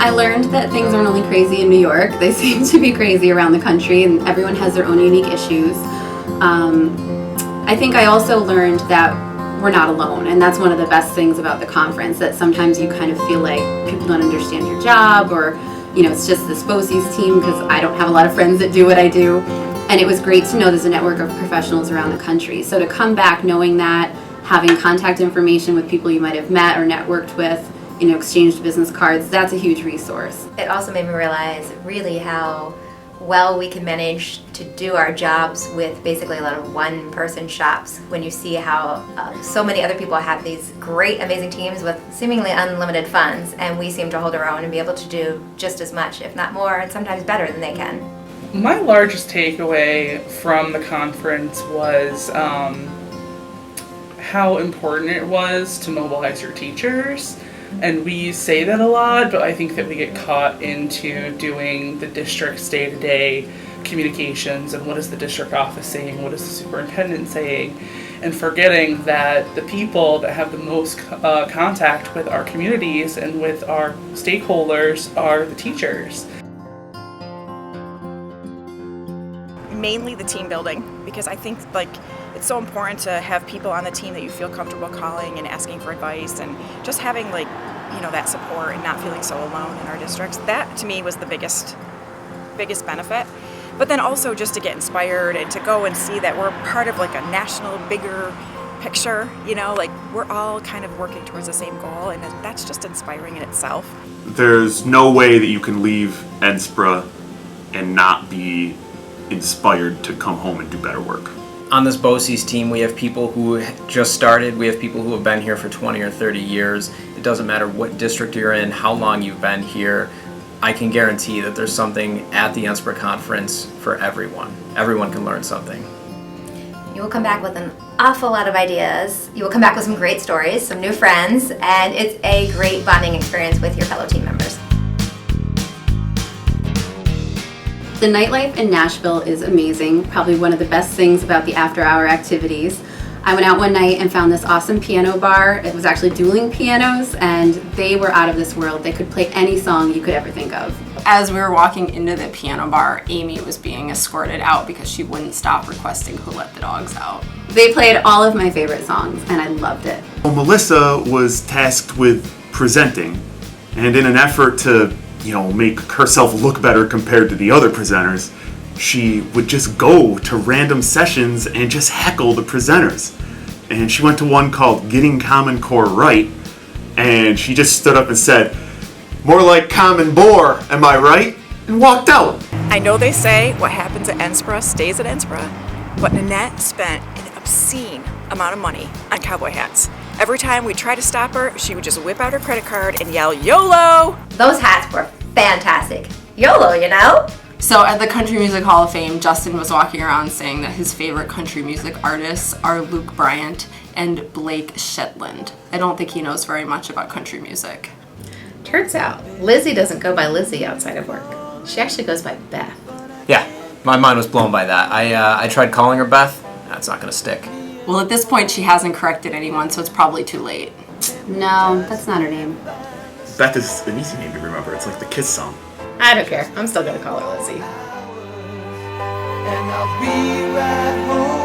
I learned that things aren't only crazy in New York, they seem to be crazy around the country, and everyone has their own unique issues. I think I also learned that we're not alone, and that's one of the best things about the conference, that sometimes you kind of feel like people don't understand your job, or it's just this BOCES team, because I don't have a lot of friends that do what I do. And it was great to know there's a network of professionals around the country. So to come back knowing that, having contact information with people you might have met or networked with, exchanged business cards, that's a huge resource. It also made me realize really how well we can manage to do our jobs with basically a lot of one-person shops, when you see how so many other people have these great, amazing teams with seemingly unlimited funds, and we seem to hold our own and be able to do just as much, if not more, and sometimes better than they can. My largest takeaway from the conference was how important it was to mobilize your teachers. And we say that a lot, but I think that we get caught into doing the district's day-to-day communications and what is the district office saying, what is the superintendent saying, and forgetting that the people that have the most contact with our communities and with our stakeholders are the teachers. Mainly the team building, because I think it's so important to have people on the team that you feel comfortable calling and asking for advice, and just having that support and not feeling so alone in our districts. That to me was the biggest benefit. But then also just to get inspired and to go and see that we're part of a national bigger picture, we're all kind of working towards the same goal, and that's just inspiring in itself. There's no way that you can leave NSPRA and not be inspired to come home and do better work. On this BOCES team, we have people who just started, we have people who have been here for 20 or 30 years. It doesn't matter what district you're in, how long you've been here. I can guarantee that there's something at the NSPRA conference for everyone. Everyone can learn something. You will come back with an awful lot of ideas. You will come back with some great stories, some new friends, and it's a great bonding experience with your fellow team members. The nightlife in Nashville is amazing, probably one of the best things about the after-hour activities. I went out one night and found this awesome piano bar. It was actually dueling pianos, and they were out of this world. They could play any song you could ever think of. As we were walking into the piano bar, Amy was being escorted out because she wouldn't stop requesting Who Let the Dogs Out. They played all of my favorite songs, and I loved it. Well, Melissa was tasked with presenting, and in an effort to make herself look better compared to the other presenters, she would just go to random sessions and just heckle the presenters. And she went to one called Getting Common Core Right, and she just stood up and said, "More like Common Bore, am I right?" and walked out. I know they say what happens at NSPRA stays at NSPRA, but Nanette spent an obscene amount of money on cowboy hats. Every time we tried to stop her, she would just whip out her credit card and yell, "YOLO!" Those hats were fantastic. YOLO, So at the Country Music Hall of Fame, Justin was walking around saying that his favorite country music artists are Luke Bryant and Blake Shetland. I don't think he knows very much about country music. Turns out, Lizzie doesn't go by Lizzie outside of work. She actually goes by Beth. Yeah, my mind was blown by that. I tried calling her Beth. That's not going to stick. Well, at this point, she hasn't corrected anyone, so it's probably too late. No, that's not her name. Beth is an easy name to remember. It's like the Kiss song. I don't care. I'm still gonna call her Lizzie. And I'll be right home.